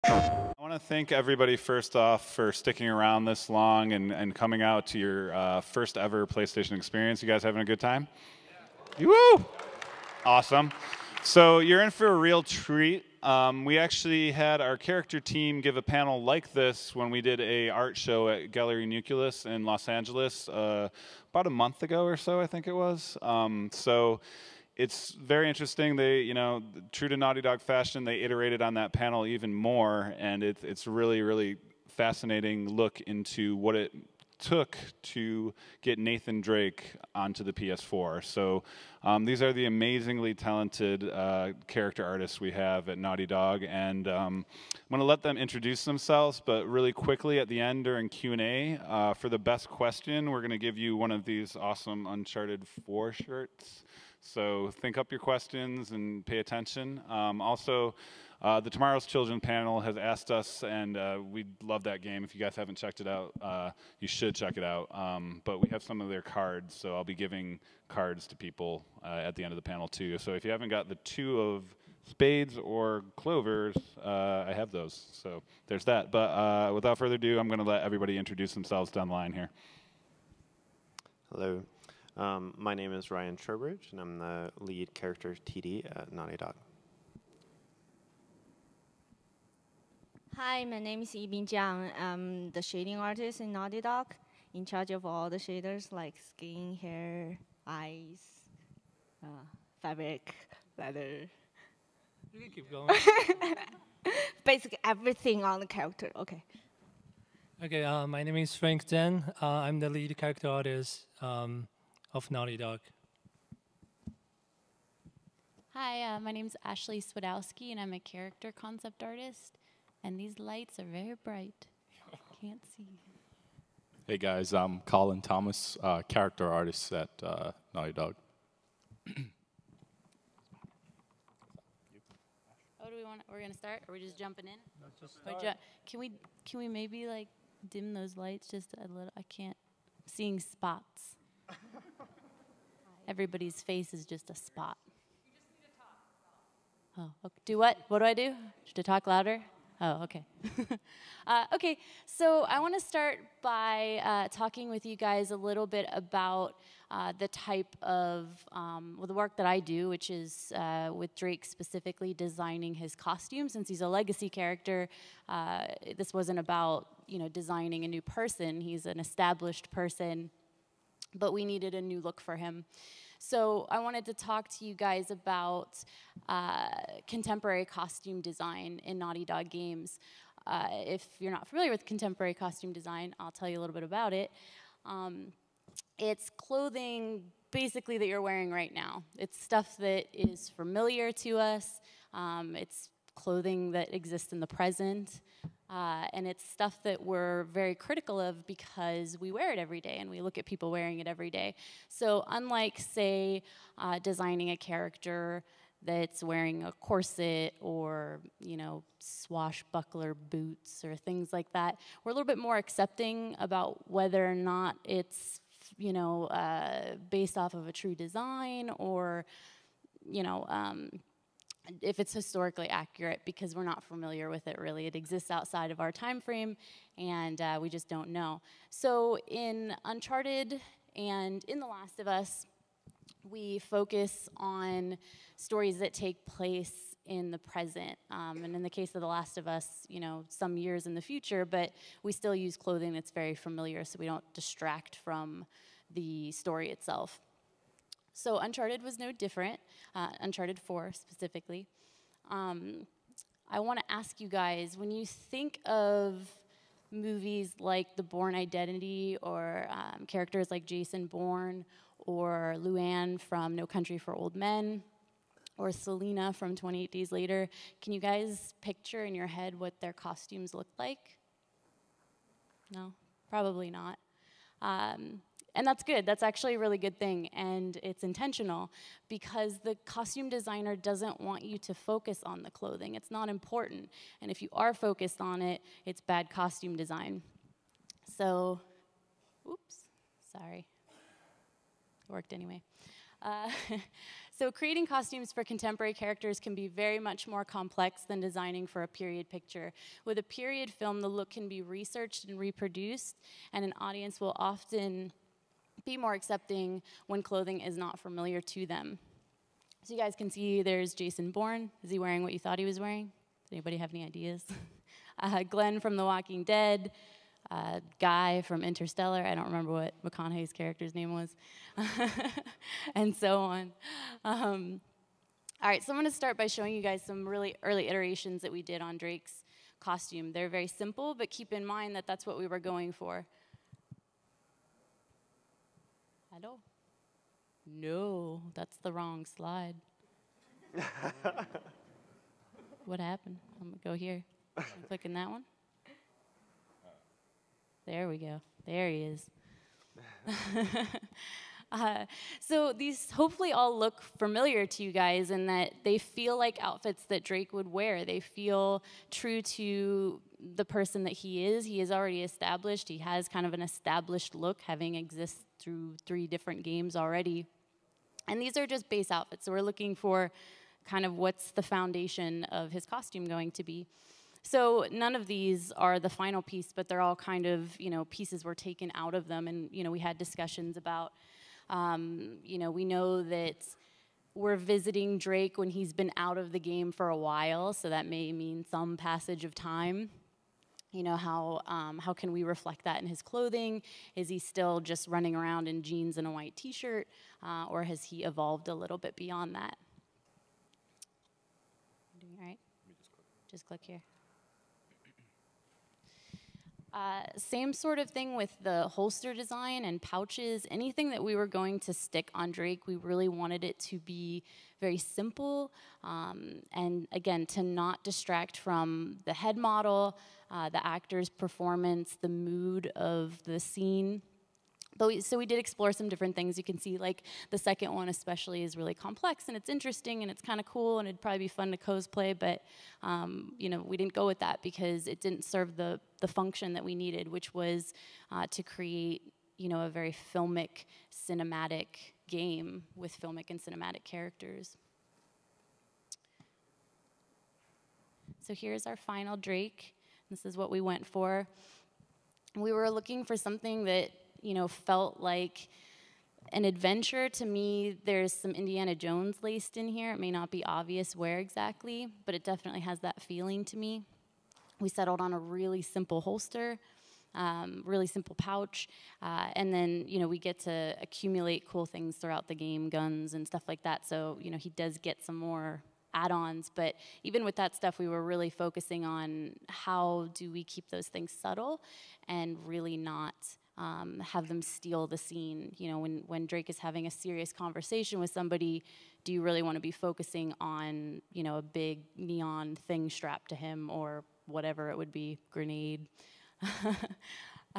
I want to thank everybody first off for sticking around this long and coming out to your first ever PlayStation experience. You guys having a good time? Yeah. Woo! Awesome. So you're in for a real treat. We actually had our character team give a panel like this when we did a art show at Gallery Nucleus in Los Angeles about a month ago or so, I think it was. So it's very interesting. They, true to Naughty Dog fashion, they iterated on that panel even more, and it's really, really fascinating look into what it took to get Nathan Drake onto the PS4. So these are the amazingly talented character artists we have at Naughty Dog, and I'm going to let them introduce themselves, but really quickly at the end during Q&A, for the best question, we're going to give you one of these awesome Uncharted 4 shirts. So think up your questions and pay attention. Also, the Tomorrow's Children panel has asked us, and we love that game. If you guys haven't checked it out, you should check it out. But we have some of their cards, so I'll be giving cards to people at the end of the panel too. So if you haven't got the 2 of spades or clovers, I have those. So there's that. But without further ado, I'm going to let everybody introduce themselves down the line here. Hello. My name is Ryan Trowbridge, and I'm the lead character TD at Naughty Dog. Hi, my name is Yibin Jiang. I'm the shading artist in Naughty Dog, in charge of all the shaders like skin, hair, eyes, fabric, leather. You can keep going. Basically everything on the character. Okay. Okay, my name is Frank Zhen. I'm the lead character artist of Naughty Dog. Hi, my name is Ashley Swadowski, and I'm a character concept artist. And these lights are very bright. Can't see. Hey guys, I'm Colin Thomas, character artist at Naughty Dog. Oh, do we want? We're gonna start. Or are we just jumping in? Let's just start. Can we maybe like dim those lights just a little? I can't. I'm seeing spots. Everybody's face is just a spot. You just need to talk. Oh, okay. Do what? What do I do? To talk louder? Oh, okay. Okay, so I want to start by talking with you guys a little bit about the type of the work that I do, which is with Drake specifically designing his costume. Since he's a legacy character, this wasn't about designing a new person. He's an established person, but we needed a new look for him. So I wanted to talk to you guys about contemporary costume design in Naughty Dog games. If you're not familiar with contemporary costume design, I'll tell you a little bit about it. It's clothing basically that you're wearing right now. It's stuff that is familiar to us. It's clothing that exists in the present. And it's stuff that we're very critical of because we wear it every day and we look at people wearing it every day. So unlike, say, designing a character that's wearing a corset or, swashbuckler boots or things like that, we're a little bit more accepting about whether or not it's, based off of a true design or, if it's historically accurate, because we're not familiar with it really. It exists outside of our time frame, and we just don't know. So in Uncharted and in The Last of Us, we focus on stories that take place in the present. And in the case of The Last of Us, some years in the future, but we still use clothing that's very familiar so we don't distract from the story itself. So Uncharted was no different, Uncharted 4 specifically. I want to ask you guys, when you think of movies like The Bourne Identity or characters like Jason Bourne or Luann from No Country for Old Men or Selena from 28 Days Later, can you guys picture in your head what their costumes look like? No? Probably not. And that's good. That's actually a really good thing, and it's intentional because the costume designer doesn't want you to focus on the clothing. It's not important, and if you are focused on it, it's bad costume design. So, oops, sorry. It worked anyway. Uh, so creating costumes for contemporary characters can be very much more complex than designing for a period picture. With a period film, the look can be researched and reproduced, and an audience will often be more accepting when clothing is not familiar to them. So you guys can see there's Jason Bourne. Is he wearing what you thought he was wearing? Does anybody have any ideas? Glenn from The Walking Dead. Guy from Interstellar. I don't remember what McConaughey's character's name was. And so on. All right, so I'm going to start by showing you guys some really early iterations that we did on Drake's costume. They're very simple, but keep in mind that that's what we were going for. Hello? No, that's the wrong slide. What happened? I'm going to go here. I'm clicking that one. There we go. There he is. So these hopefully all look familiar to you guys in that they feel like outfits that Drake would wear. They feel true to the person that he is. He is already established. He has kind of an established look, having existed through 3 different games already. And these are just base outfits. So we're looking for kind of what's the foundation of his costume going to be. So none of these are the final piece, but they're all kind of, pieces were taken out of them. And, we had discussions about, we know that we're visiting Drake when he's been out of the game for a while, so that may mean some passage of time. How can we reflect that in his clothing? Is he still just running around in jeans and a white t-shirt, or has he evolved a little bit beyond that? Doing all right? Just click here. Same sort of thing with the holster design and pouches. Anything that we were going to stick on Drake, we really wanted it to be very simple, and again, to not distract from the head model, the actor's performance, the mood of the scene. So we did explore some different things. You can see, like, the second one especially is really complex, and it's interesting, and it's kind of cool, and it'd probably be fun to cosplay, but, we didn't go with that because it didn't serve the function that we needed, which was to create, a very filmic, cinematic game with filmic and cinematic characters. So here's our final Drake. This is what we went for. We were looking for something that felt like an adventure. To me, there's some Indiana Jones laced in here. It may not be obvious where exactly, but it definitely has that feeling to me. We settled on a really simple holster, really simple pouch, and then, we get to accumulate cool things throughout the game, guns and stuff like that. So, he does get some more add-ons, but even with that stuff, we were really focusing on how do we keep those things subtle and really not have them steal the scene. When Drake is having a serious conversation with somebody, do you really want to be focusing on, a big neon thing strapped to him or whatever it would be, grenade?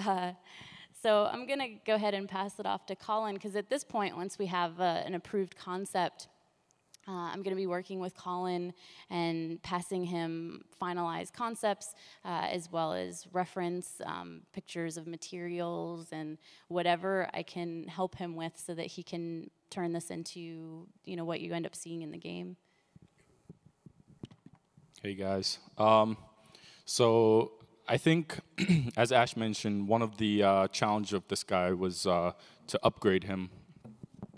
So I'm going to go ahead and pass it off to Colin, because at this point, once we have an approved concept, I'm going to be working with Colin and passing him finalized concepts, as well as reference pictures of materials and whatever I can help him with so that he can turn this into, what you end up seeing in the game. Hey guys. So I think, as Ash mentioned, one of the challenge of this guy was to upgrade him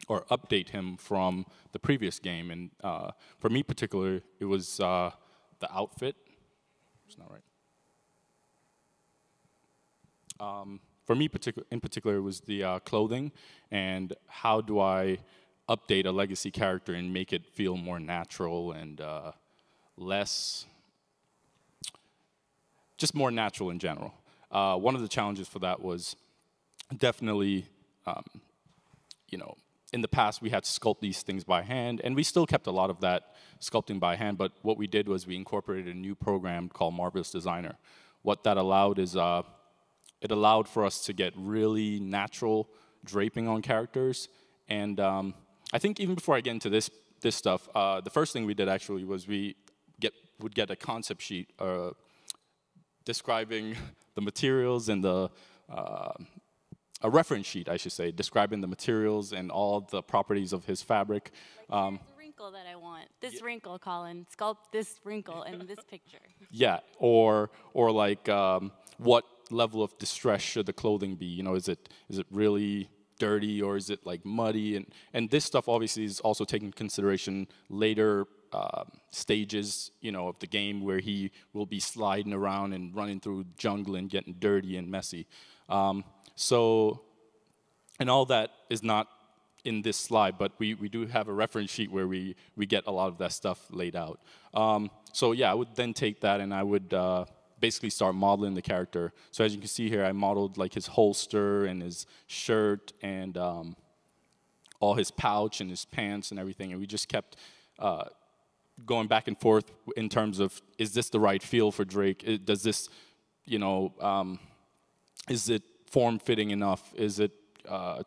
or update him from the previous game. And for me particular, it was the outfit. It's not right. For me in particular, it was the clothing, and how do I update a legacy character and make it feel more natural and just more natural in general. One of the challenges for that was definitely, in the past, we had to sculpt these things by hand, and we still kept a lot of that sculpting by hand, but what we did was we incorporated a new program called Marvelous Designer. What that allowed is, it allowed for us to get really natural draping on characters, and I think even before I get into this stuff, the first thing we did actually was we would get a concept sheet describing the materials and a reference sheet, I should say, describing the materials and all the properties of his fabric. Like here's the wrinkle that I want. This wrinkle, Colin. Sculpt this wrinkle in this picture. Yeah, or like what level of distress should the clothing be? You know, is it really dirty or is it like muddy? And this stuff obviously is also taking consideration later stages, you know, of the game where he will be sliding around and running through jungle and getting dirty and messy. So, and all that is not in this slide, but we do have a reference sheet where we get a lot of that stuff laid out. So yeah, I would then take that and I would basically start modeling the character. So as you can see here, I modeled like his holster and his shirt and all his pouch and his pants and everything, and we just kept going back and forth in terms of, is this the right feel for Drake? Does this, you know, is it form-fitting enough? Is it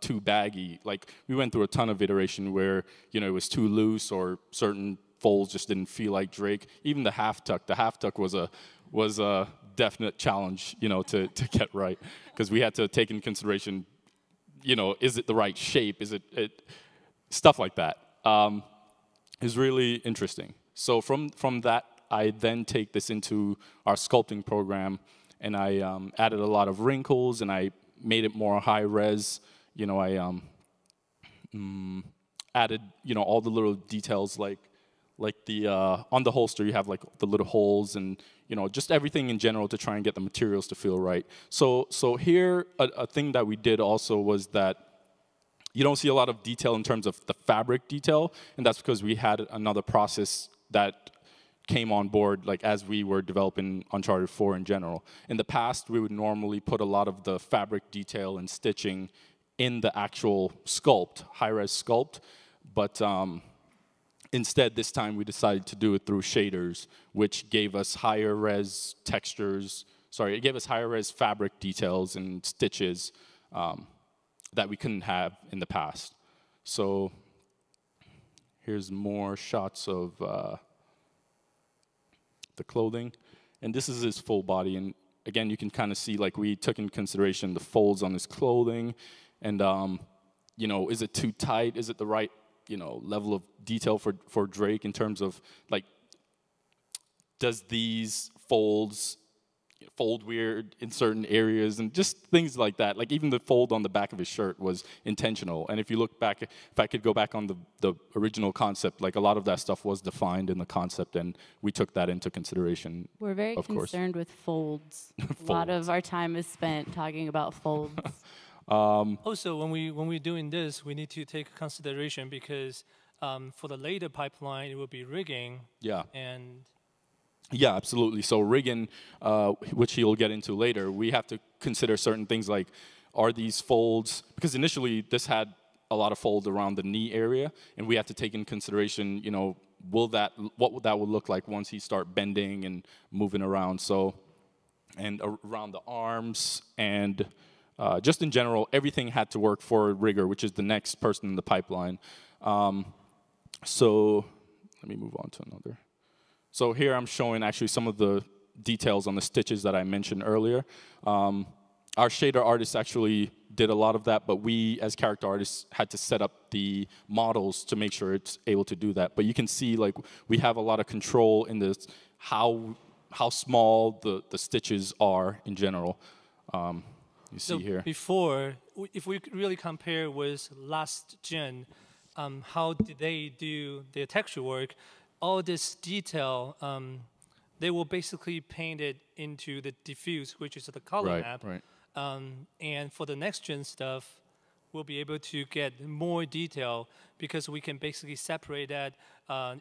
too baggy? Like, we went through a ton of iteration where, you know, it was too loose or certain folds just didn't feel like Drake. Even the half tuck was a definite challenge, you know, to get right, because we had to take into consideration, you know, is it the right shape? Is it stuff like that is really interesting. So from that, I then take this into our sculpting program, and I added a lot of wrinkles, and I made it more high res. You know, I added, you know, all the little details like the on the holster you have like the little holes, and you know, just everything in general to try and get the materials to feel right. So here a thing that we did also was that you don't see a lot of detail in terms of the fabric detail, and that's because we had another process that came on board like as we were developing Uncharted 4 in general. In the past, we would normally put a lot of the fabric detail and stitching in the actual sculpt, high-res sculpt, but instead this time we decided to do it through shaders, which gave us higher res textures, it gave us higher res fabric details and stitches that we couldn't have in the past. So here's more shots of the clothing, and this is his full body, and again you can kind of see like we took into consideration the folds on his clothing, and you know, is it too tight? Is it the right, you know, level of detail for Drake in terms of like, does these folds fold weird in certain areas, and just things like that. Like even the fold on the back of his shirt was intentional. And if you look back, if I could go back on the original concept, like a lot of that stuff was defined in the concept, and we took that into consideration. We're very concerned with folds. A lot of our time is spent talking about folds. Also, when we're doing this, we need to take consideration because for the later pipeline, it will be rigging. Yeah. And yeah, absolutely. So rigging, which he'll get into later, we have to consider certain things like, are these folds, because initially this had a lot of fold around the knee area, and we have to take in consideration, you know, what that would look like once he start bending and moving around. So, and around the arms, and just in general, everything had to work for rigger, which is the next person in the pipeline. So let me move on to another. So here I'm showing actually some of the details on the stitches that I mentioned earlier. Our shader artists actually did a lot of that, but we as character artists had to set up the models to make sure it's able to do that. But you can see like we have a lot of control in this, how small the stitches are in general. You see here. Before, if we really compare with last gen, how did they do their texture work? All this detail, they will basically paint it into the diffuse, which is the color map. Right. And for the next gen stuff, we'll be able to get more detail because we can basically separate that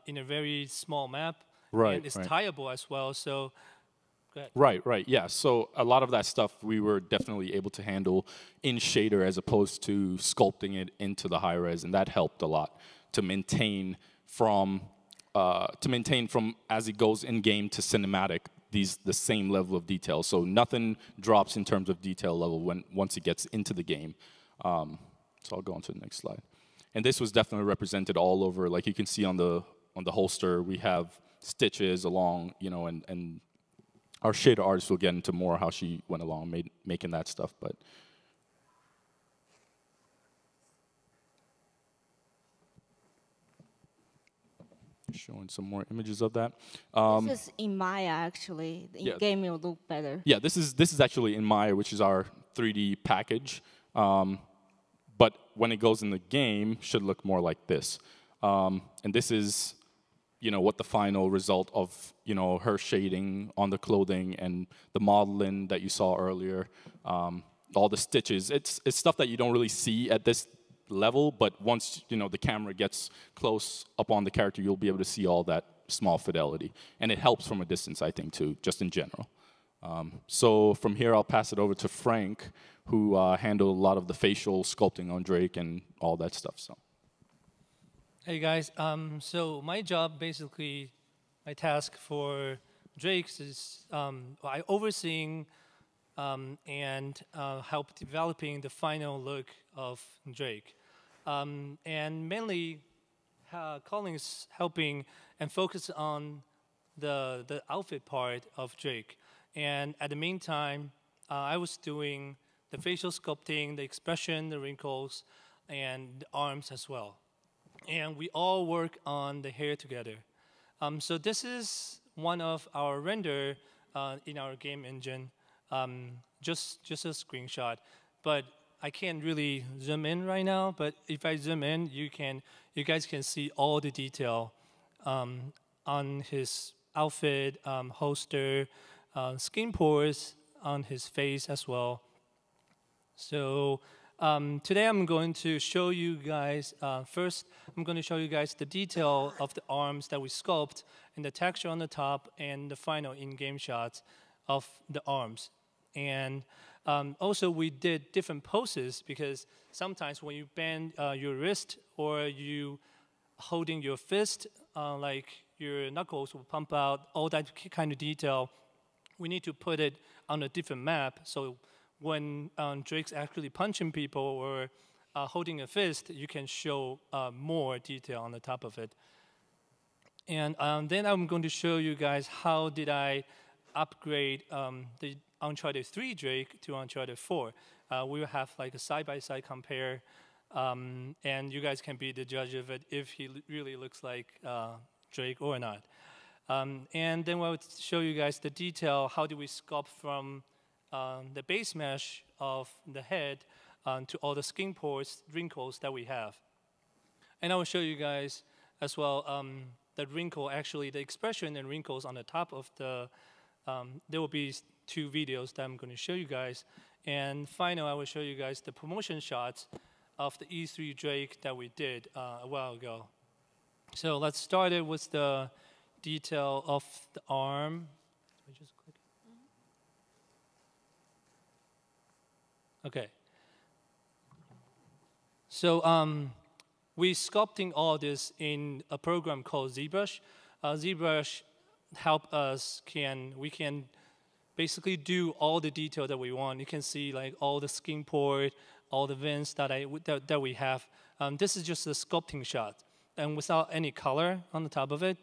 in a very small map. Right. And it's tieable as well. So, go ahead. Right. Yeah. So a lot of that stuff we were definitely able to handle in shader as opposed to sculpting it into the high res, and that helped a lot to maintain from as it goes in game to cinematic, the same level of detail. So nothing drops in terms of detail level once it gets into the game. So I'll go on to the next slide. And this was definitely represented all over. Like you can see on the holster, we have stitches along, you know, and our shader artist will get into more how she went along making that stuff. But Showing some more images of that. This is in Maya, actually. In Yeah. game, it will look better. Yeah, this is actually in Maya, which is our 3D package. But when it goes in the game, should look more like this. And this is, what the final result of, her shading on the clothing and the modeling that you saw earlier, all the stitches. It's stuff that you don't really see at this level, but once, the camera gets close up on the character, you'll be able to see all that small fidelity. And it helps from a distance, I think, too, just in general. So from here, I'll pass it over to Frank, who handled a lot of the facial sculpting on Drake and all that stuff. So. Hey guys, so my job, basically, my task for Drake's is I overseeing and help developing the final look of Drake. And mainly, Colin is helping and focus on the outfit part of Drake. And at the meantime, I was doing the facial sculpting, the expression, the wrinkles, and the arms as well. And we all work on the hair together. So this is one of our render in our game engine, just a screenshot. But I can't really zoom in right now. But if I zoom in, you guys can see all the detail on his outfit, holster, skin pores on his face as well. So today I'm going to show you guys, first I'm going to show you guys the detail of the arms that we sculpt and the texture on the top and the final in-game shots of the arms. And also we did different poses because sometimes when you bend your wrist or you holding your fist, like your knuckles will pump out, all that kind of detail, we need to put it on a different map. So when Drake's actually punching people or holding a fist, you can show more detail on the top of it. And then I'm going to show you guys how did I upgrade the Uncharted 3 Drake to Uncharted 4. We will have like a side-by-side compare, and you guys can be the judge of it if he really looks like Drake or not. And then we'll show you guys the detail, how do we sculpt from the base mesh of the head to all the skin pores, wrinkles that we have. And I will show you guys as well the wrinkle, actually the expression and wrinkles on the top of the, there will be 2 videos that I'm going to show you guys. And finally, I will show you guys the promotion shots of the E3 Drake that we did a while ago. So let's start it with the detail of the arm. Let me just click. Okay. So we sculpting all this in a program called ZBrush. ZBrush help us we can basically do all the detail that we want. You can see like all the skin pore, all the vents that we have. This is just a sculpting shot and without any color on the top of it.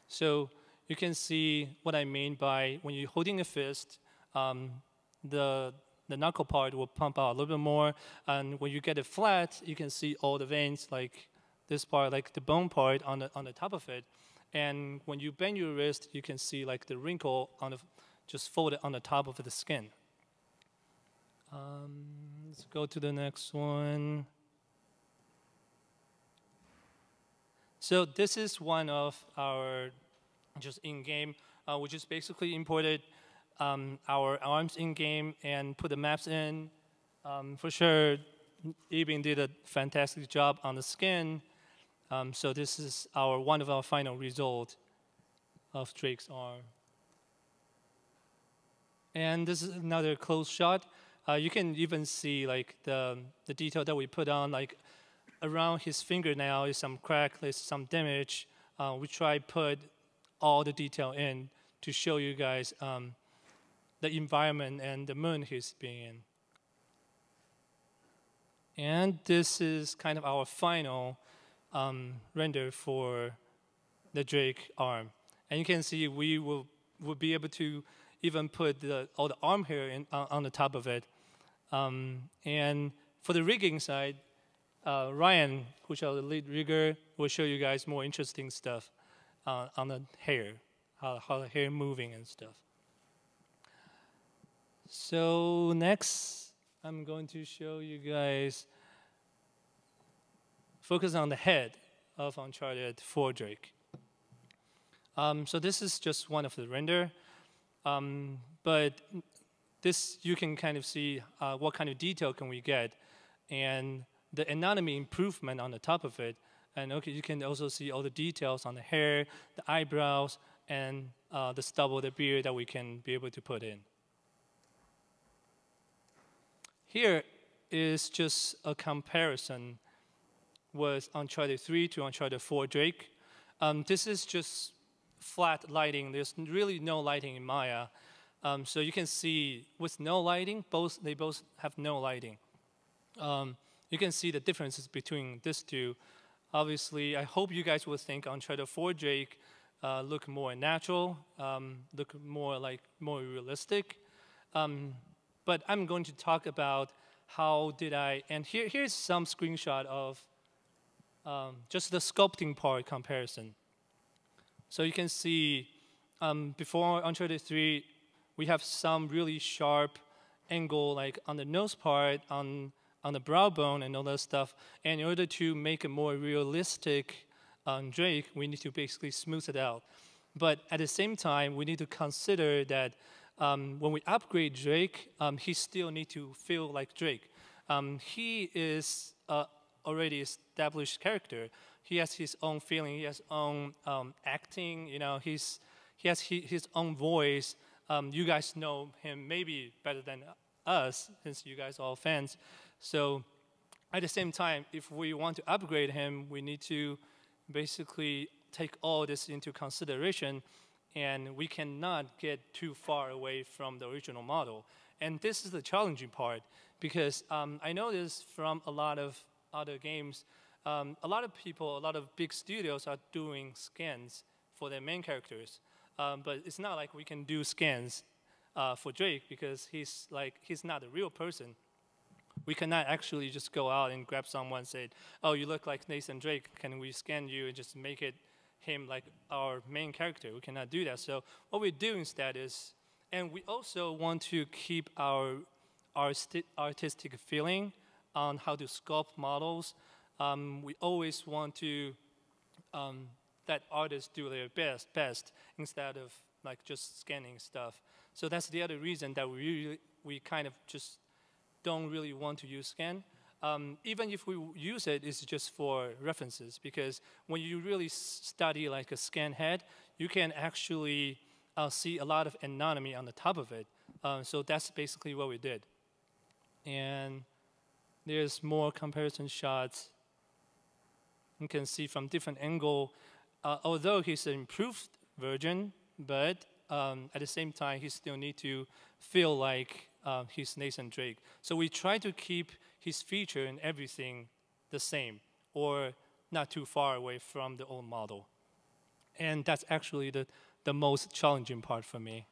So you can see what I mean by when you're holding a fist, the knuckle part will pump out a little bit more, and when you get it flat, you can see all the veins, like this part, like the bone part on the top of it. And when you bend your wrist, you can see like the wrinkle just folded on the top of the skin. Let's go to the next one. So this is one of our just in-game. We just basically imported our arms in-game and put the maps in. For sure, Ebin did a fantastic job on the skin. So this is one of our final result of Drake's arm. And this is another close shot. You can even see like the detail that we put on, like around his fingernail is some crack, there's some damage. We try put all the detail in to show you guys the environment and the mood he's being in. And this is kind of our final render for the Drake arm. And you can see we will be able to even put all the arm hair on the top of it. And for the rigging side, Ryan, who's our lead rigger, will show you guys more interesting stuff on the hair, how the hair moving and stuff. So next, I'm going to show you guys, focus on the head of Uncharted 4 Drake. So this is just one of the render, but this you can kind of see what kind of detail can we get, and the anatomy improvement on the top of it. And okay, you can also see all the details on the hair, the eyebrows, and the stubble, the beard that we can be able to put in. Here is just a comparison with Uncharted 3 to Uncharted 4 Drake. This is just flat lighting. There's really no lighting in Maya. So you can see with no lighting, they both have no lighting. You can see the differences between these two. Obviously, I hope you guys will think Uncharted 4 Drake look more natural, look more realistic. But I'm going to talk about how did I, and here's some screenshot of just the sculpting part comparison. So you can see before Uncharted 3, we have some really sharp angle like on the nose part, on the brow bone and all that stuff. And in order to make a more realistic Drake, we need to basically smooth it out. But at the same time, we need to consider that when we upgrade Drake, he still needs to feel like Drake. He is already established character. He has his own feeling. He has own acting. You know, he has his own voice. You guys know him maybe better than us, since you guys are all fans. So at the same time, if we want to upgrade him, we need to basically take all this into consideration, and we cannot get too far away from the original model. And this is the challenging part, because I know this from a lot of other games. A lot of people, a lot of big studios are doing scans for their main characters. But it's not like we can do scans for Drake, because he's not a real person. We cannot actually just go out and grab someone and say, oh, you look like Nathan Drake, can we scan you and just make it him like our main character? We cannot do that. So what we do instead is, and we also want to keep our artistic feeling on how to sculpt models. We always want to that artists do their best instead of like just scanning stuff. So that's the other reason that we kind of just don't really want to use scan. Even if we use it, it's just for references, because when you really study like a scan head, you can actually see a lot of anatomy on the top of it. So that's basically what we did. And there's more comparison shots. You can see from different angle, although he's an improved version, but at the same time, he still need to feel like he's Nathan Drake. So we try to keep his feature and everything the same, or not too far away from the old model. And that's actually the most challenging part for me.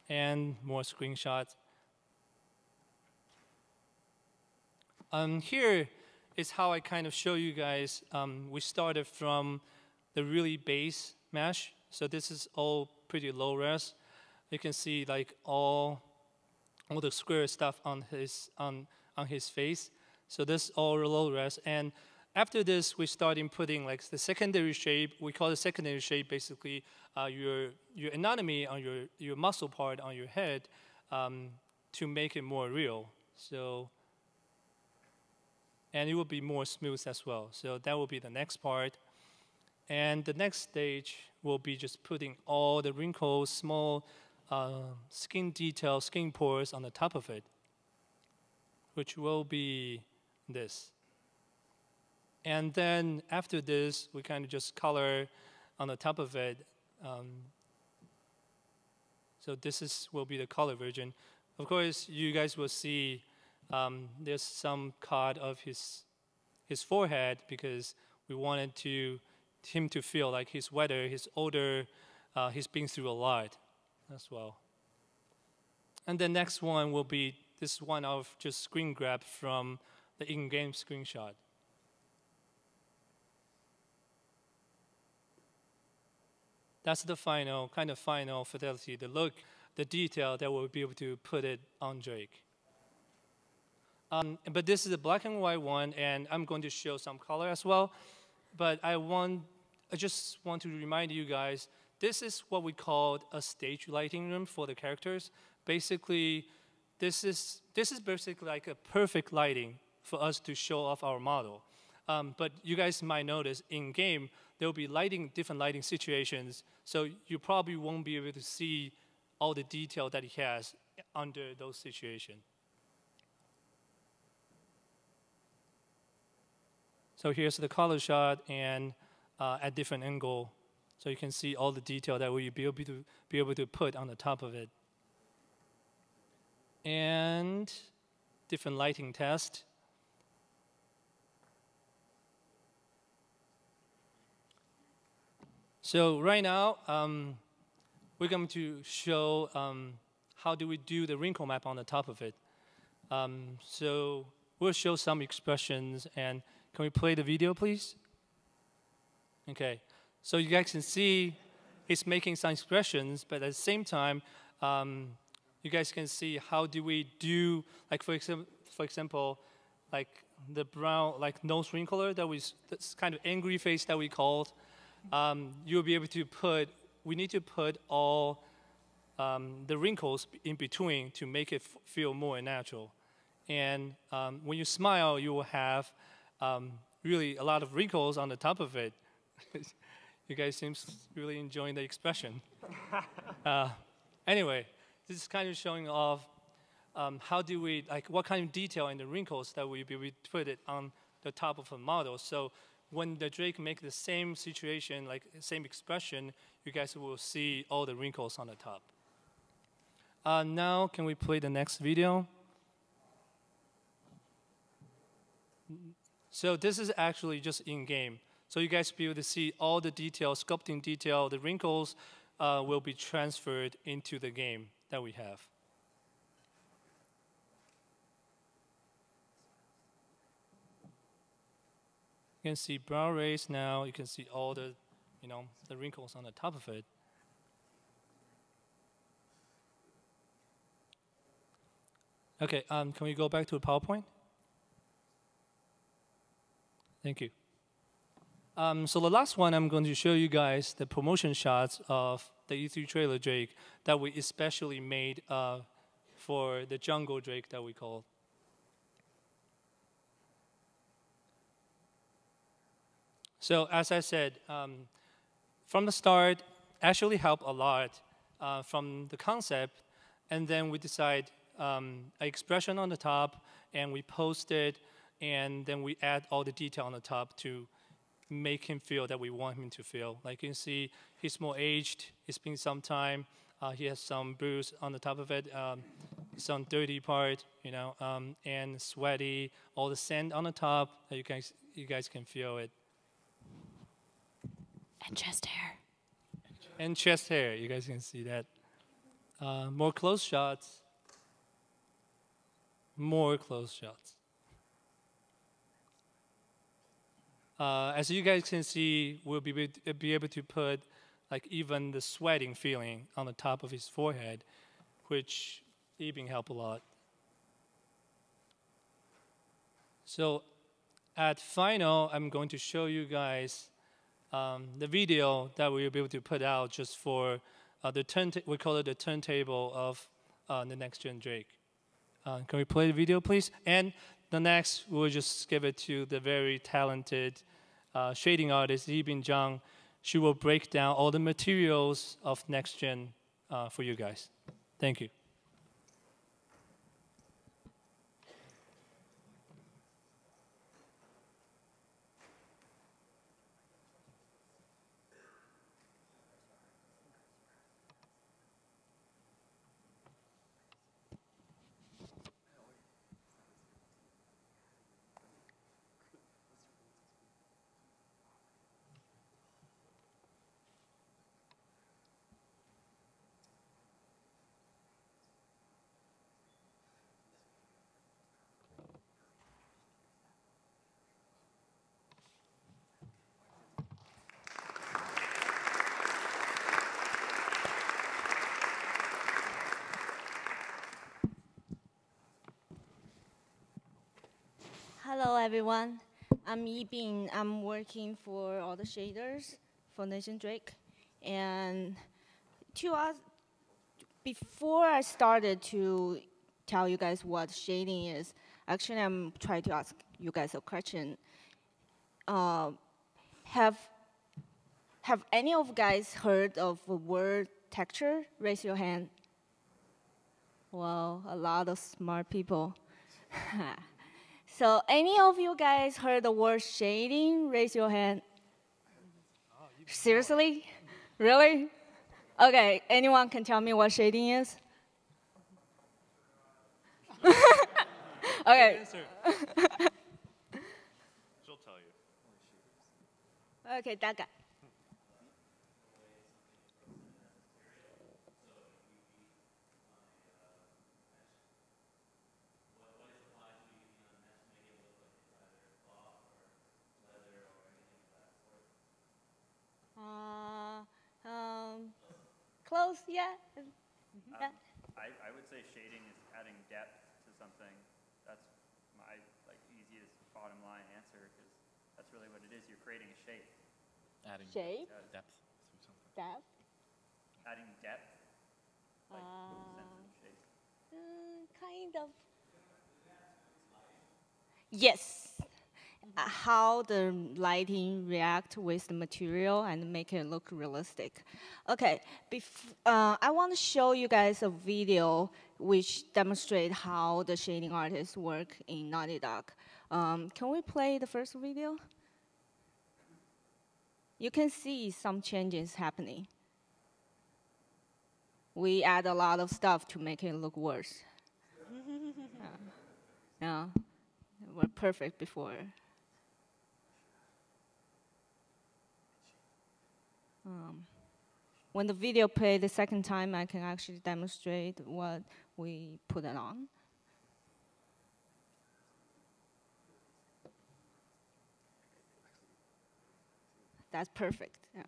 And more screenshots. Here is how I kind of show you guys. We started from the really base mesh. So this is all pretty low res. You can see like all the square stuff on his face. So this is all low res. And after this, we started putting like the secondary shape. We call the secondary shape basically your anatomy on your muscle part on your head to make it more real. So, and it will be more smooth as well. So that will be the next part. And the next stage will be just putting all the wrinkles, small skin details, skin pores on the top of it, which will be this. And then after this, we kind of just color on the top of it. So this will be the color version. Of course, you guys will see there's some cut of his forehead, because we wanted him to feel like he's wetter, he's older, he's been through a lot as well. And the next one will be this is one of just screen grab from the in-game screenshot. That's the final, kind of final fidelity, the look, the detail that we'll be able to put it on Drake. But this is a black and white one, and I'm going to show some color as well. But I just want to remind you guys, this is what we called a stage lighting room for the characters. Basically, this is basically like a perfect lighting for us to show off our model. But you guys might notice in game, there will be different lighting situations, so you probably won't be able to see all the detail that he has under those situations. So here's the color shot and at different angle, so you can see all the detail that we'll be able to put on the top of it. And different lighting test. So right now, we're going to show how do we do the wrinkle map on the top of it. So we'll show some expressions, and can we play the video, please? Okay, so you guys can see it's making some expressions, but at the same time, you guys can see how do we do, like for example, like the brown, like nose wrinkler that's kind of angry face that we called. You'll be able to we need to put all the wrinkles in between to make it feel more natural. And when you smile, you will have really a lot of wrinkles on the top of it. You guys seem really enjoying the expression. Anyway, this is kind of showing off how do we, like what kind of detail in the wrinkles that we put it on the top of a model. So when the Drake make the same situation, like same expression, you guys will see all the wrinkles on the top. Now, can we play the next video? So this is actually just in-game. So you guys will be able to see all the detail, sculpting detail, the wrinkles will be transferred into the game that we have. You can see brow rays now. You can see all the, the wrinkles on the top of it. Okay, can we go back to the PowerPoint? Thank you. So the last one, I'm going to show you guys the promotion shots of the E3 trailer Drake that we especially made for the jungle Drake that we call. So as I said, from the start, actually helped a lot from the concept, and then we decide an expression on the top, and we post it, and then we add all the detail on the top to make him feel that we want him to feel. Like you can see, he's more aged, it's been some time, he has some bruise on the top of it, some dirty part, and sweaty, all the sand on the top, that you guys can feel it. And chest hair. And chest hair, you guys can see that. More close shots. More close shots. As you guys can see, we'll be able to put like even the sweating feeling on the top of his forehead, which even help a lot. So at final, I'm going to show you guys the video that we'll be able to put out just for we call it the turntable of the next gen Drake. Can we play the video, please? And the next, we'll just give it to the very talented shading artist, Yibin Zhang. She will break down all the materials of next gen for you guys. Thank you. Hello, everyone. I'm Yibing. I'm working for all the shaders for Nathan Drake. And to us, before I started to tell you guys what shading is, actually, I'm trying to ask you guys a question. Have any of you guys heard of the word texture? Raise your hand. Well, a lot of smart people. So any of you guys heard the word shading? Raise your hand. Seriously? Really? Okay, anyone can tell me what shading is? Okay. She'll tell you. Okay, that guy. Close, yeah. Yeah. I would say shading is adding depth to something. That's my easiest bottom line answer because that's really what it is. You're creating a shape. Adding Shape? depth through something. Depth. Adding depth, sense of shape. Kind of. Yes. How the lighting react with the material and make it look realistic. Okay, I want to show you guys a video which demonstrate how the shading artists work in Naughty Dog. Can we play the first video? You can see some changes happening. We add a lot of stuff to make it look worse. Yeah, we're perfect before. When the video play the second time, I can actually demonstrate what we put it on. That's perfect, yeah.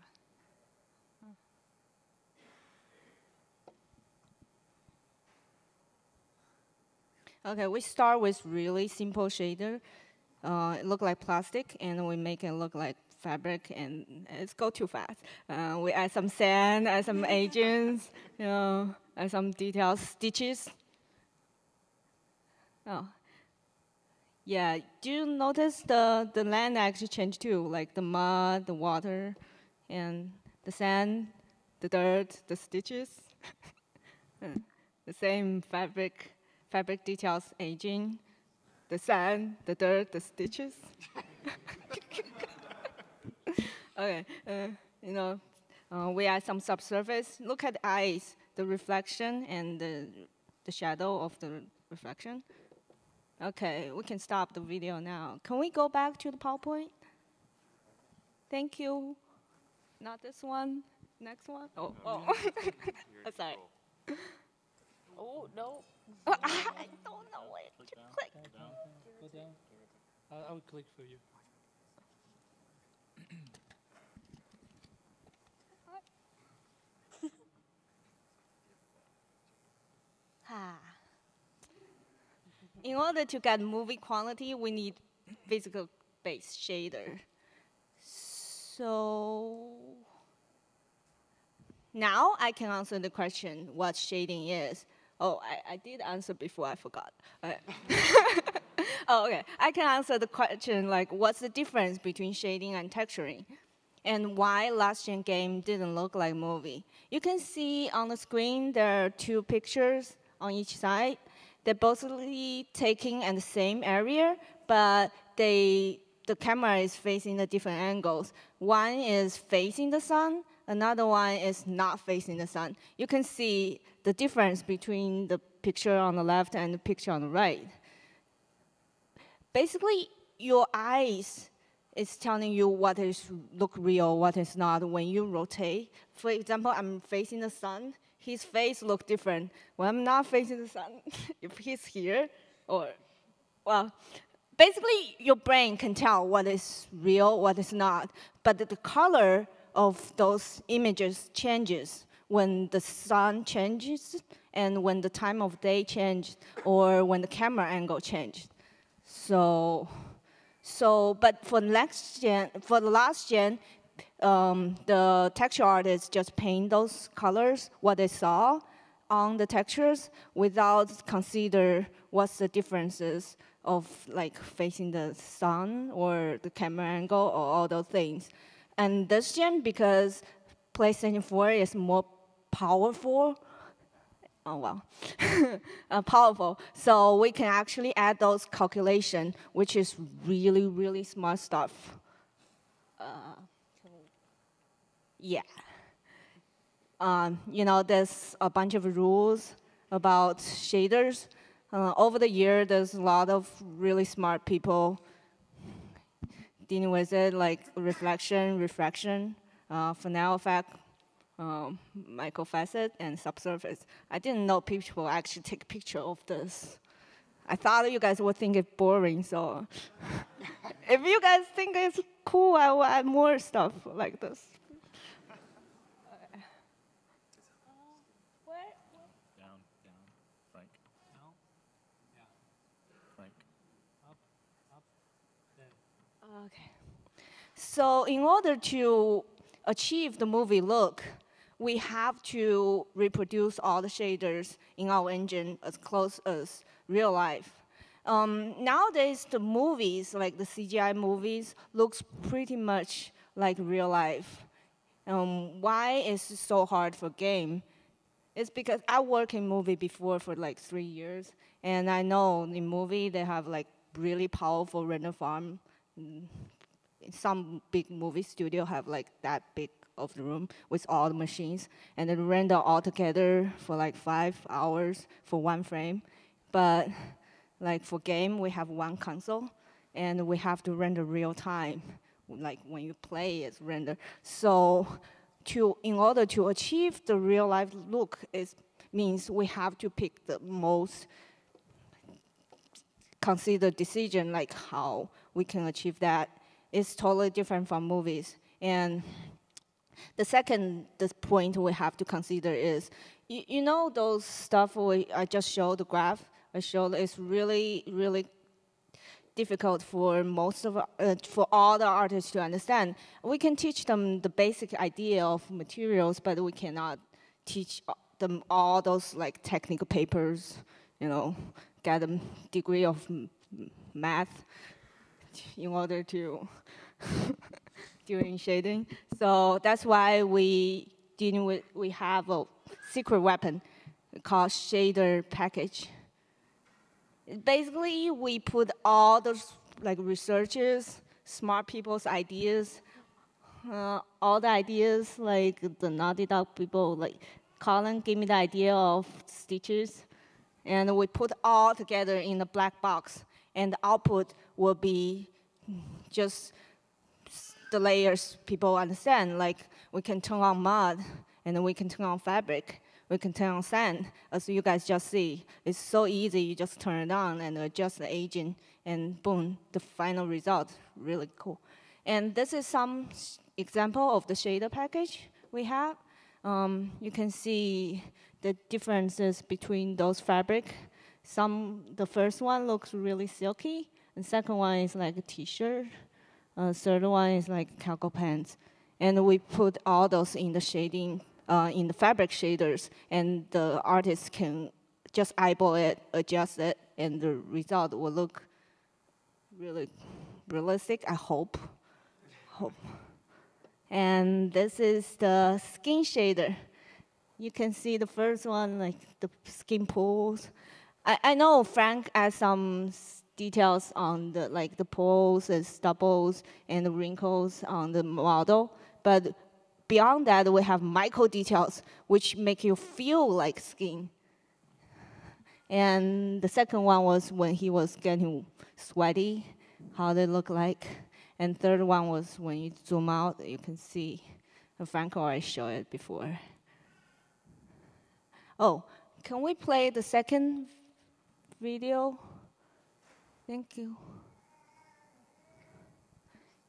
Okay, we start with really simple shader. It look like plastic, and we make it look like fabric, and it's go too fast. We add some sand, add some agents, add some details, stitches. Oh, yeah. Do you notice the land actually changed too? Like the mud, the water, and the sand, the dirt, the stitches. The same fabric details, aging, the sand, the dirt, the stitches. Okay, we add some subsurface. Look at the eyes, the reflection and the shadow of the reflection. Okay, we can stop the video now. Can we go back to the PowerPoint? Thank you. Not this one. Next one. Oh. Sorry. Oh, no. I don't know where to click. Go down. I will click for you. In order to get movie quality, we need physical-based shader. So now I can answer the question what shading is. Oh, I did answer before, I forgot. Oh, okay. I can answer the question like what's the difference between shading and texturing? And why last gen game didn't look like movie. You can see on the screen there are two pictures on each side. They're both taken in the same area, but the camera is facing the different angles. One is facing the sun, another one is not facing the sun. You can see the difference between the picture on the left and the picture on the right. Basically, your eyes is telling you what is look real, what is not when you rotate. For example, I'm facing the sun, his face look different. When I'm not facing the sun, if he's here, basically your brain can tell what is real, what is not, but the color of those images changes when the sun changes and when the time of day changes or when the camera angle changes. So So, but for next gen, for the last gen, the texture artists just paint those colors, what they saw on the textures, without consider what's the differences of like facing the sun or the camera angle or all those things. And this gen, because PlayStation 4 is more powerful, oh well, powerful. So we can actually add those calculation, which is really, really smart stuff. Yeah. You know, there's a bunch of rules about shaders. Over the year, there's a lot of really smart people dealing with it, like reflection, refraction, Fresnel effect, microfacet, and subsurface. I didn't know people actually take a picture of this. I thought you guys would think it boring, so if you guys think it's cool, I will add more stuff like this. Down, Frank. No? Yeah. Frank. Up, up, there. Okay. So in order to achieve the movie look, we have to reproduce all the shaders in our engine as close as real life. Nowadays, the movies, like the CGI movies, looks pretty much like real life. Why is it so hard for game? It's because I worked in movie before for like 3 years, and I know in movie they have like really powerful render farm. Some big movie studio have like that big of the room with all the machines, and they render all together for like 5 hours for one frame. But like for game, we have one console, and we have to render real time. Like when you play, it's render. So in order to achieve the real life look, it means we have to pick the most considered decision, like how we can achieve that. It's totally different from movies. And the second point we have to consider is, you know those stuff I just showed, the graph I showed, is really, really difficult for for all the artists to understand. We can teach them the basic idea of materials, but we cannot teach them all those like technical papers, you know, get a degree of math in order to doing shading. So that's why we have a secret weapon called shader package. Basically, we put all those like researchers, smart people's ideas, all the ideas like the Naughty Dog people, like Colin gave me the idea of stitches, and we put all together in a black box, and the output will be just the layers people understand. Like we can turn on mud, and then we can turn on fabric. We can turn on sand, as you guys just see. It's so easy, you just turn it on and adjust the agent, and boom, the final result, really cool. And this is some example of the shader package we have. You can see the differences between those fabric. The first one looks really silky, and second one is like a t-shirt. Third one is like cargo pants. And we put all those in the shading, in the fabric shaders, and the artist can just eyeball it, adjust it, and the result will look really realistic, I hope. And this is the skin shader. You can see the first one, like the skin pools. I know Frank has some details on the pores and stubbles and the wrinkles on the model, but beyond that, we have micro details which make you feel like skin. And the second one was when he was getting sweaty, how they look like. And third one was when you zoom out, you can see. Frank already showed it before. Oh, can we play the second video? Thank you.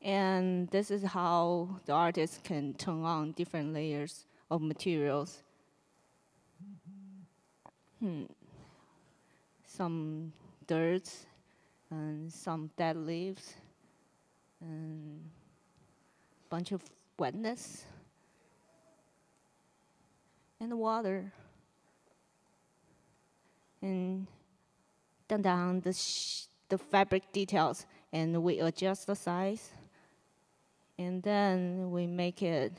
And this is how the artist can turn on different layers of materials. Some dirt and some dead leaves. and bunch of wetness, and water, and down the fabric details, and we adjust the size, and then we make it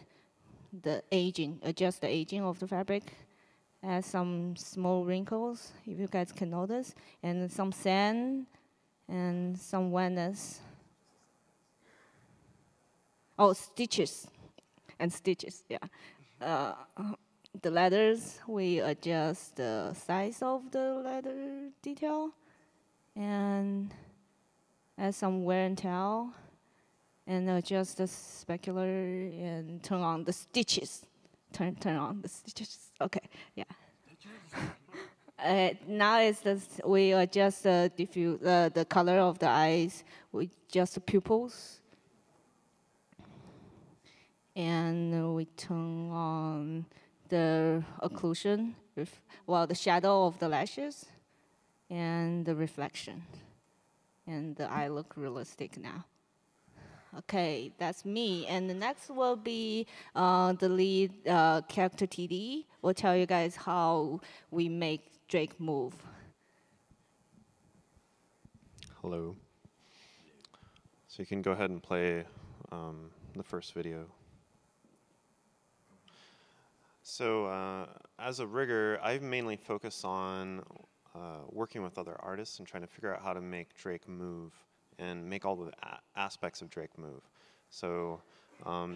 adjust the aging of the fabric, add some small wrinkles, if you guys can notice, and some sand, and some wetness. Oh, stitches, yeah. The letters, we adjust the size of the letter detail, and add some wear and tear, and adjust the specular, and turn on the stitches. Turn on the stitches. Okay, yeah. Now we adjust the color of the eyes. We adjust the pupils, and we turn on the occlusion, the shadow of the lashes, and the reflection, and the eye look realistic now. Okay, that's me. And the next will be the lead character TD. We'll tell you guys how we make Drake move. Hello. So you can go ahead and play the first video. So as a rigger, I mainly focus on working with other artists and trying to figure out how to make Drake move and make all the aspects of Drake move. So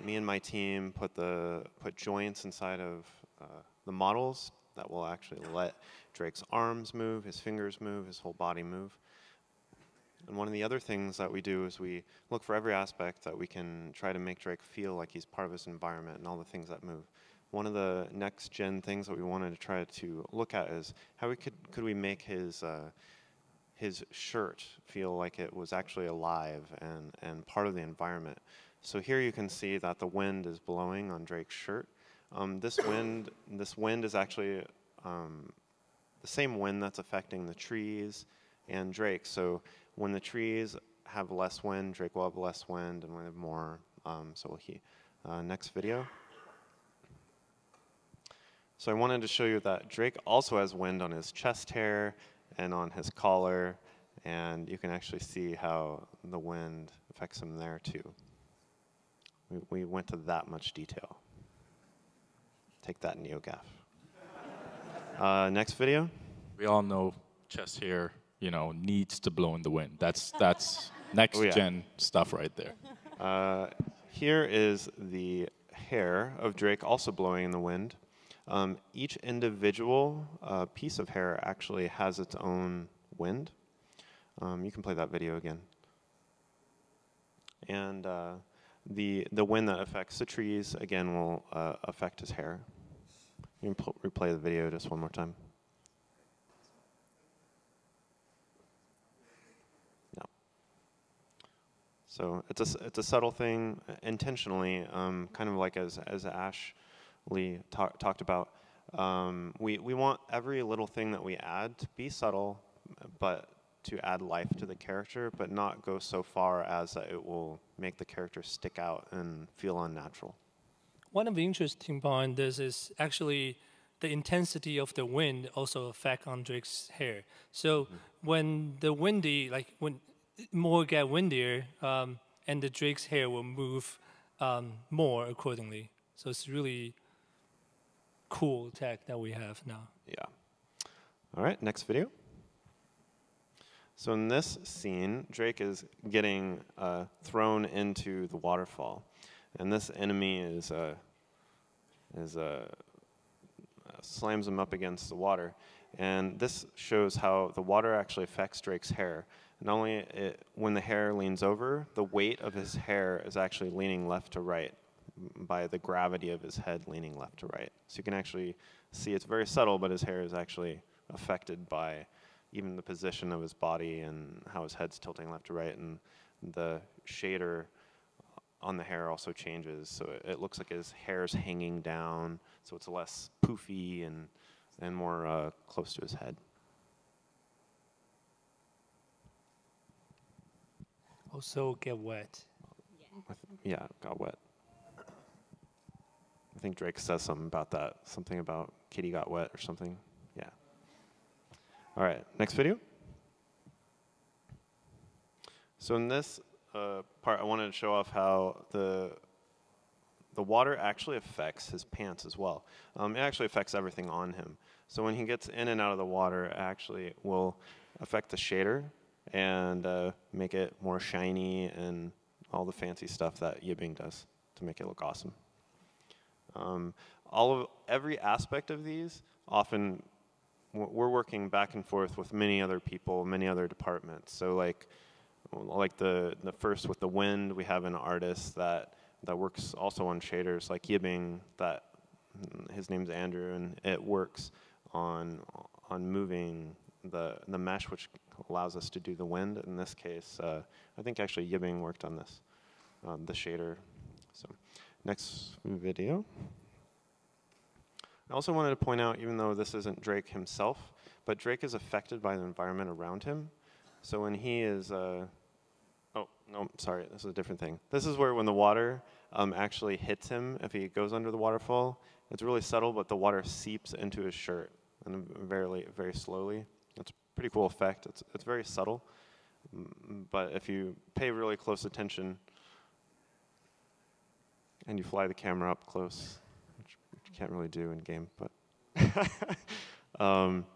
me and my team put joints inside of the models that will actually let Drake's arms move, his fingers move, his whole body move. And one of the other things that we do is we look for every aspect that we can try to make Drake feel like he's part of his environment and all the things that move. One of the next gen things that we wanted to try to look at is how could we make his shirt feel like it was actually alive and part of the environment. So here you can see that the wind is blowing on Drake's shirt. This wind is actually the same wind that's affecting the trees and Drake. So when the trees have less wind, Drake will have less wind, and when they have more, so will he. Next video. So I wanted to show you that Drake also has wind on his chest hair and on his collar, and you can actually see how the wind affects him there too. We went to that much detail. Take that, NeoGAF. Next video. We all know chest hair, needs to blow in the wind. That's next gen stuff right there. Here is the hair of Drake also blowing in the wind. Each individual piece of hair actually has its own wind. You can play that video again. And the wind that affects the trees, again, will affect his hair. You can replay the video just one more time. No. So it's a subtle thing, intentionally, kind of like as Ashley talked about. We want every little thing that we add to be subtle, but to add life to the character, but not go so far as that it will make the character stick out and feel unnatural. One of the interesting point this is actually the intensity of the wind also affect on Drake's hair. So when the when more get windier, and the Drake's hair will move more accordingly. So it's really cool tech that we have now. Yeah. All right, next video. So in this scene, Drake is getting thrown into the waterfall, and this enemy slams him up against the water, and this shows how the water actually affects Drake's hair. Not only when the hair leans over, the weight of his hair is actually leaning left to right by the gravity of his head leaning left to right. So you can actually see it's very subtle, but his hair is actually affected by even the position of his body and how his head's tilting left to right, and the shader on the hair also changes, so it looks like his hair's hanging down, so it's less poofy and more close to his head. Also get wet. yeah, got wet. I think Drake says something about that. Something about Kitty got wet or something. Yeah. All right, next video. So in this part, I wanted to show off how the water actually affects his pants as well. It actually affects everything on him. So when he gets in and out of the water, it actually will affect the shader and make it more shiny and all the fancy stuff that Yibbing does to make it look awesome. Every aspect of these, often we're working back and forth with many other people, many other departments. So like the first with the wind, we have an artist that works also on shaders, like Yibbing, that his name's Andrew, and it works on moving the mesh, which allows us to do the wind. In this case, I think actually Yibbing worked on this, the shader. So next video. I also wanted to point out, even though this isn't Drake himself, but Drake is affected by the environment around him. So when he is, oh, no, sorry, this is a different thing. This is where when the water actually hits him, if he goes under the waterfall, it's really subtle, but the water seeps into his shirt, and very slowly. It's a pretty cool effect. It's very subtle, but if you pay really close attention and you fly the camera up close, which you can't really do in game, but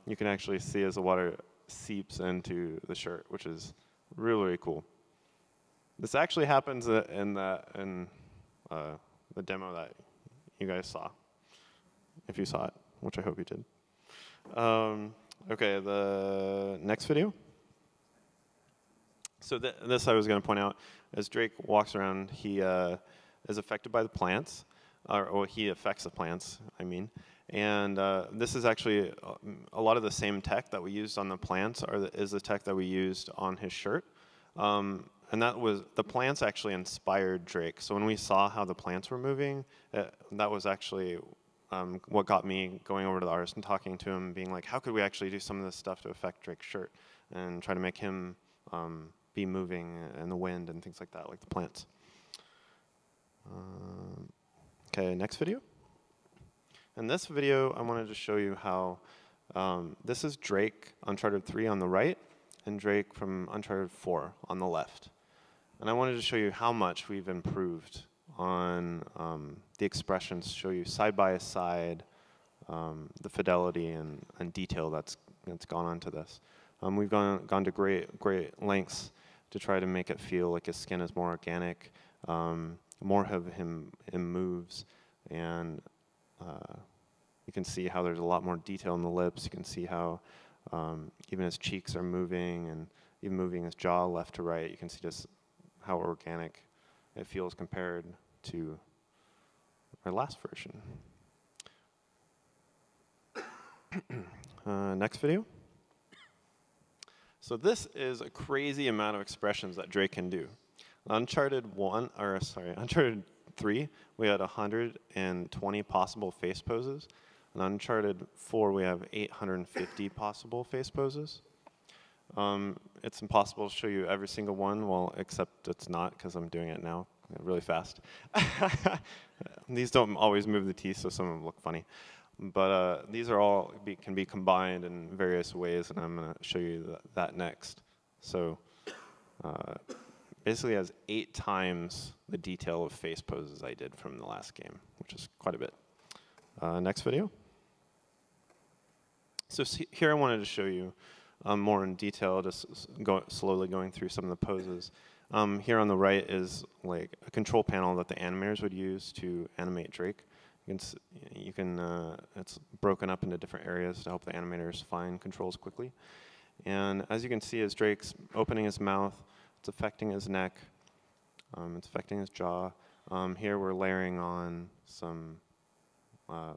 you can actually see as the water seeps into the shirt, which is really cool. This actually happens in the demo that you guys saw, if you saw it, which I hope you did. Okay, the next video. So this I was going to point out, as Drake walks around, he is affected by the plants, or he affects the plants, I mean. And this is actually a lot of the same tech that we used on the plants is the tech that we used on his shirt. And that was, the plants actually inspired Drake. So when we saw how the plants were moving, that was actually what got me going over to the artist and talking to him, being like, how could we actually do some of this stuff to affect Drake's shirt and try to make him be moving in the wind and things like that, like the plants. Okay, next video. In this video, I wanted to show you how this is Drake, Uncharted 3 on the right, and Drake from Uncharted 4 on the left. And I wanted to show you how much we've improved on the expressions, show you side by side the fidelity and detail that's gone onto this. We've gone to great lengths to try to make it feel like his skin is more organic, more of him moves, and you can see how there's a lot more detail in the lips. You can see how even his cheeks are moving, and even moving his jaw left to right. You can see just how organic it feels compared to our last version. Next video. So this is a crazy amount of expressions that Drake can do. Uncharted 3, we had 120 possible face poses. In Uncharted 4, we have 850 possible face poses. It's impossible to show you every single one, well, except it's not, because I'm doing it now really fast. These don't always move the teeth, so some of them look funny. But these are all can be combined in various ways, and I'm going to show you that next. So basically, it has 8 times the detail of face poses I did from the last game, which is quite a bit. Next video. So here I wanted to show you more in detail, just slowly going through some of the poses. Here on the right is like a control panel that the animators would use to animate Drake. It's broken up into different areas to help the animators find controls quickly. And as you can see, as Drake's opening his mouth, it's affecting his neck, it's affecting his jaw. Here we're layering on some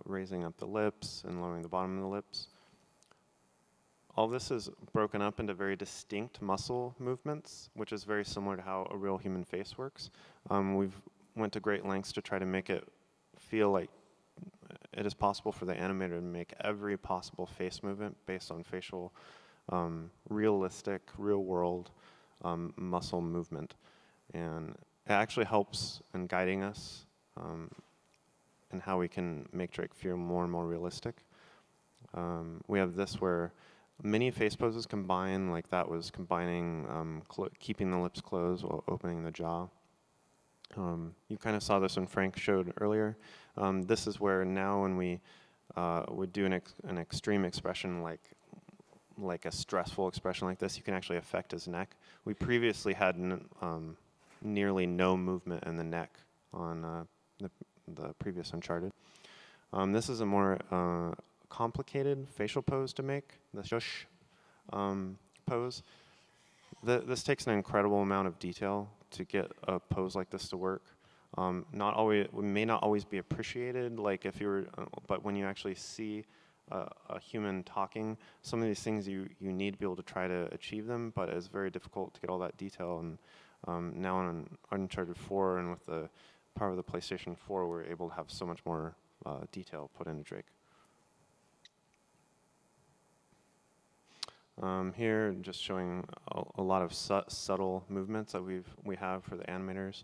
raising up the lips and lowering the bottom of the lips. All this is broken up into very distinct muscle movements, which is very similar to how a real human face works. We've went to great lengths to try to make it feel like it is possible for the animator to make every possible face movement based on facial, realistic, real-world muscle movement. And it actually helps in guiding us and how we can make Drake feel more and more realistic. We have this where many face poses combine, like that was combining keeping the lips closed while opening the jaw. You kind of saw this when Frank showed earlier. This is where now when we would do an extreme expression like a stressful expression like this, you can actually affect his neck. We previously had nearly no movement in the neck on the previous Uncharted. This is a more complicated facial pose to make, the shush pose. This takes an incredible amount of detail to get a pose like this to work. May not always be appreciated, like if you were, but when you actually see a human talking, some of these things you need to be able to try to achieve them, but it's very difficult to get all that detail. And now on Uncharted 4 and with the power of the PlayStation 4, we're able to have so much more detail put into Drake. Here, just showing a lot of subtle movements that we have for the animators.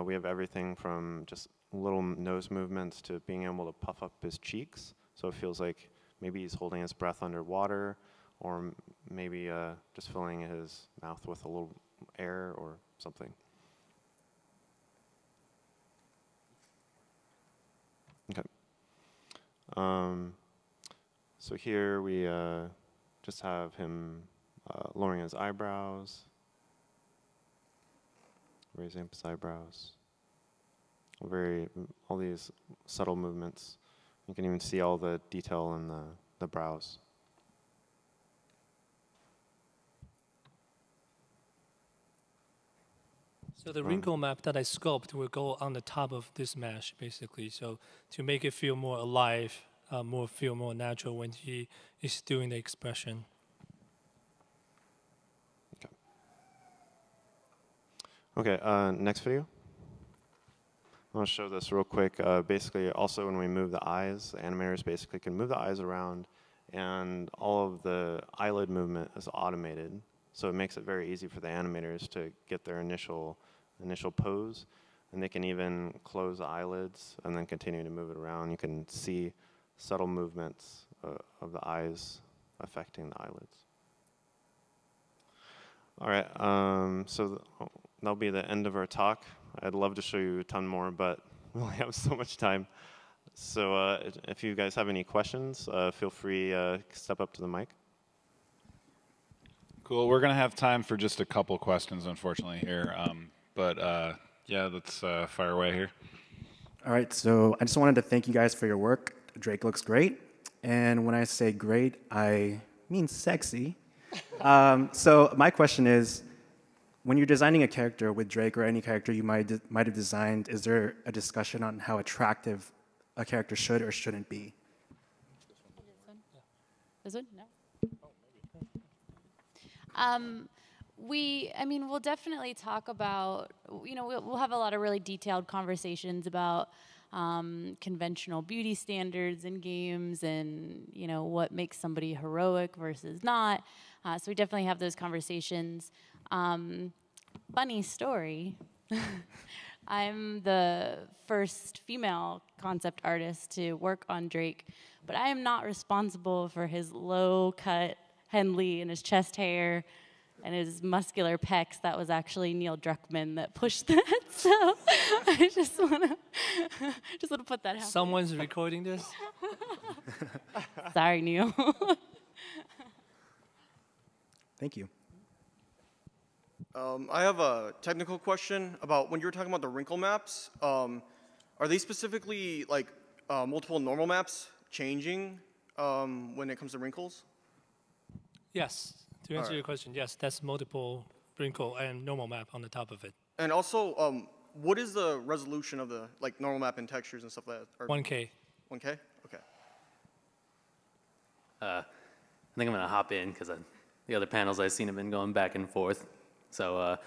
We have everything from just little nose movements to being able to puff up his cheeks, so it feels like maybe he's holding his breath underwater, or maybe just filling his mouth with a little air or something. Okay. So here we just have him lowering his eyebrows, raising up his eyebrows. All these subtle movements. You can even see all the detail in the brows. So the wrinkle map that I sculpt will go on the top of this mesh, basically. So to make it feel more alive, feel more natural when he is doing the expression. Okay, next video. I want to show this real quick. Basically, also when we move the eyes, the animators basically can move the eyes around, and all of the eyelid movement is automated. So it makes it very easy for the animators to get their initial pose, and they can even close the eyelids and then continue to move it around. You can see subtle movements of the eyes affecting the eyelids. All right, so that'll be the end of our talk. I'd love to show you a ton more, but we only have so much time. So if you guys have any questions, feel free to step up to the mic. Cool. We're going to have time for just a couple questions, unfortunately, here. Yeah, let's fire away here. All right, so I just wanted to thank you guys for your work. Drake looks great. And when I say great, I mean sexy. So my question is, when you're designing a character with Drake or any character you might have designed, is there a discussion on how attractive a character should or shouldn't be? This one? No. We'll definitely talk about, we'll have a lot of really detailed conversations about conventional beauty standards in games and, what makes somebody heroic versus not. So we definitely have those conversations. Funny story. I'm the first female concept artist to work on Drake, but I am not responsible for his low-cut Henley and his chest hair and his muscular pecs. That was actually Neil Druckmann that pushed that. So I just want to put that out. Someone's recording this? Sorry, Neil. Thank you. I have a technical question about when you were talking about the wrinkle maps. Are they specifically like multiple normal maps changing when it comes to wrinkles? Yes. To answer your question, yes, that's multiple wrinkle and normal map on the top of it. And also, what is the resolution of the normal map and textures and stuff like that? 1K. 1K? Okay. I think I'm going to hop in because the other panels I've seen have been going back and forth. So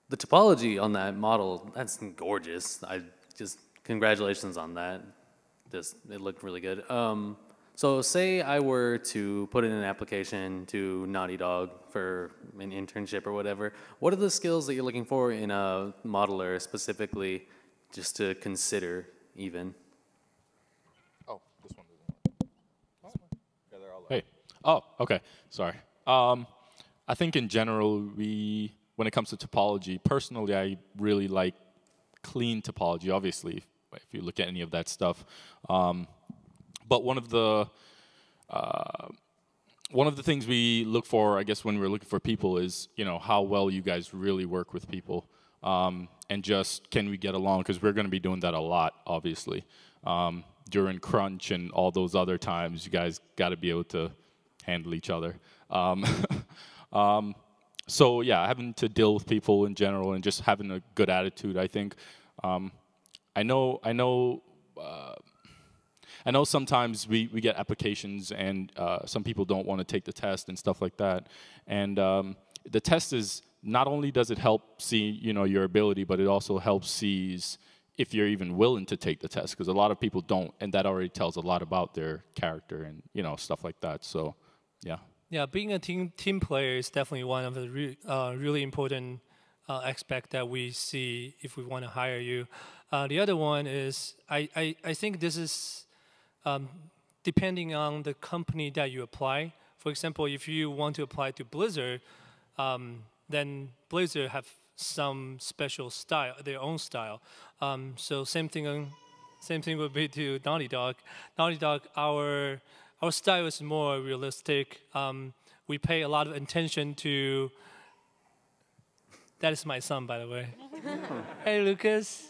the topology on that model, that's gorgeous. Congratulations on that. It looked really good. So say I were to put in an application to Naughty Dog for an internship or whatever, what are the skills that you're looking for in a modeler specifically, just to consider even? Oh, this one doesn't work. Yeah, they're all hey. Oh, okay. Sorry. I think in general, when it comes to topology, personally, I really like clean topology, obviously, if you look at any of that stuff. But one of the things we look for, I guess, when we're looking for people is, how well you guys really work with people, and just can we get along? Because we're going to be doing that a lot, obviously. During crunch and all those other times, you guys got to be able to handle each other. So yeah, having to deal with people in general and just having a good attitude, I think. I know sometimes we get applications and some people don't want to take the test and stuff like that. And the test is, not only does it help see, your ability, but it also helps see if you're even willing to take the test, because a lot of people don't, and that already tells a lot about their character and, stuff like that. So, yeah. Yeah, being a team player is definitely one of the really important aspect that we see if we want to hire you. The other one is, I think this is depending on the company that you apply. For example, if you want to apply to Blizzard, then Blizzard have some special style, their own style. So same thing would be to Naughty Dog. Naughty Dog, our style is more realistic. We pay a lot of attention to. That is my son, by the way. Hey, Lucas.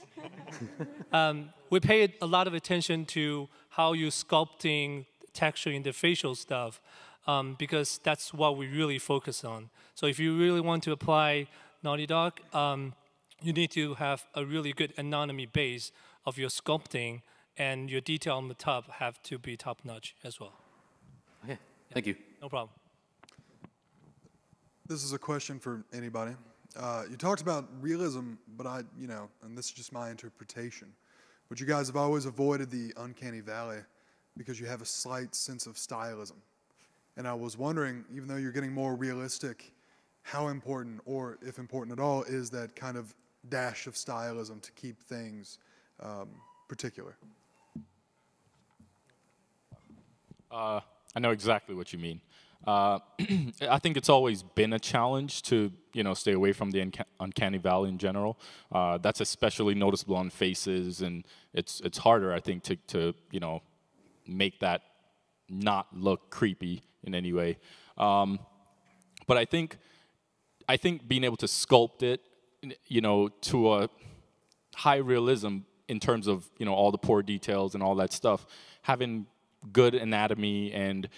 We pay a lot of attention to how you sculpting, texturing the facial stuff, because that's what we really focus on. So if you really want to apply Naughty Dog, you need to have a really good anatomy base of your sculpting, and your detail on the top have to be top-notch as well. Okay, thank you. No problem. This is a question for anybody. You talked about realism, but and this is just my interpretation, but you guys have always avoided the uncanny valley because you have a slight sense of stylism. And I was wondering, even though you're getting more realistic, how important, or if important at all, is that kind of dash of stylism to keep things particular? I know exactly what you mean. I think it's always been a challenge to, stay away from the uncanny valley in general. That's especially noticeable on faces, and it's harder, I think, to make that not look creepy in any way. But I think being able to sculpt it, to a high realism in terms of, all the pore details and all that stuff, having good anatomy and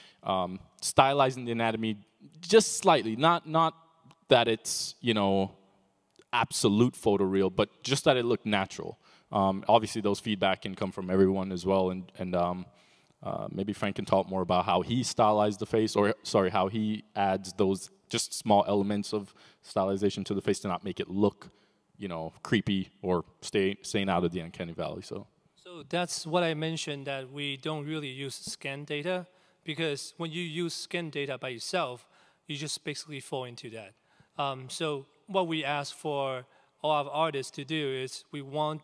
stylizing the anatomy just slightly, not that it's, absolute photoreal, but just that it looked natural. Obviously, those feedback can come from everyone as well, and maybe Frank can talk more about how he stylized the face, or sorry, how he adds those just small elements of stylization to the face to not make it look, creepy or staying out of the uncanny valley. So that's what I mentioned, that we don't really use scan data, because when you use scan data by yourself, you just basically fall into that. So what we ask for all of artists to do is we want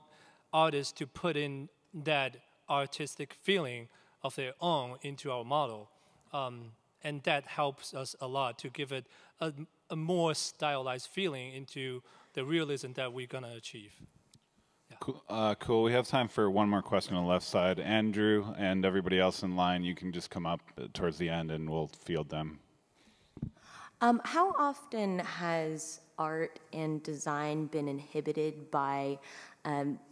artists to put in that artistic feeling of their own into our model. And that helps us a lot to give it a more stylized feeling into the realism that we're going to achieve. Yeah. Cool. We have time for one more question on the left side. Andrew and everybody else in line, you can just come up towards the end and we'll field them. How often has art and design been inhibited by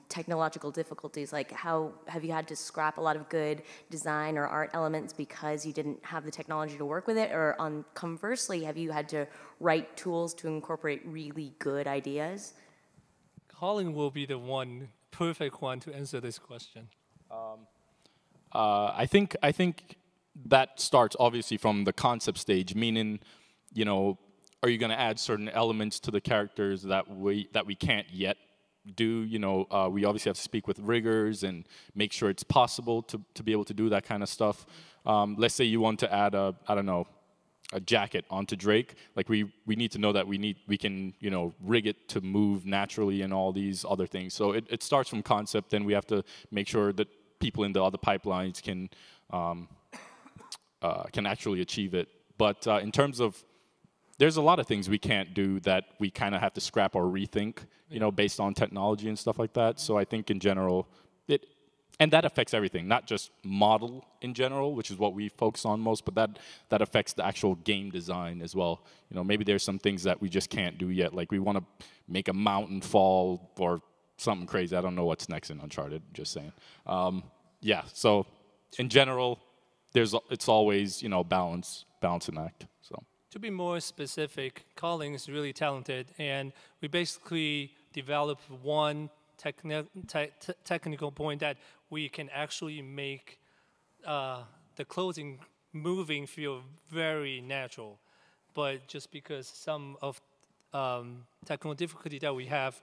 technological difficulties? Like, how have you had to scrap a lot of good design or art elements because you didn't have the technology to work with it? Or conversely, have you had to write tools to incorporate really good ideas? Colin will be the perfect one to answer this question. I think that starts obviously from the concept stage, meaning, are you going to add certain elements to the characters that we can't yet do? We obviously have to speak with riggers and make sure it's possible to be able to do that kind of stuff. let's say you want to add a, I don't know, a jacket onto Drake. Like we need to know that we can, you know, rig it to move naturally and all these other things. So it starts from concept, then we have to make sure that people in the other pipelines can actually achieve it. But in terms of, there's a lot of things we can't do that we kind of have to scrap or rethink, you know, based on technology and stuff like that. So I think in general, and that affects everything, not just model in general, which is what we focus on most, but that affects the actual game design as well. You know, maybe there's some things that we just can't do yet. Like we want to make a mountain fall or something crazy. I don't know what's next in Uncharted, just saying. Yeah, so in general, it's always, you know, balancing act, so. To be more specific, Colin is really talented, and we basically developed one technical point that we can actually make the clothing moving feel very natural. But just because some of technical difficulty that we have,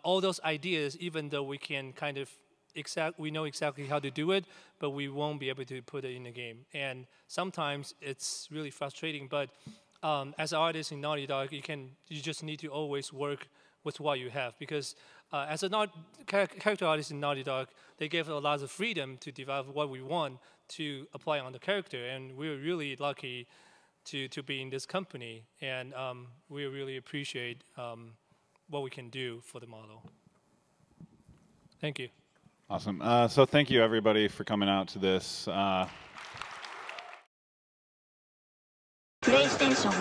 all those ideas, even though we can kind of we know exactly how to do it, but we won't be able to put it in the game. And sometimes it's really frustrating, but as an artist in Naughty Dog, you just need to always work with what you have, because as a character artist in Naughty Dog, they gave us a lot of freedom to develop what we want to apply on the character, and we're really lucky to be in this company, and we really appreciate what we can do for the model. Thank you. Awesome. So thank you, everybody, for coming out to this. PlayStation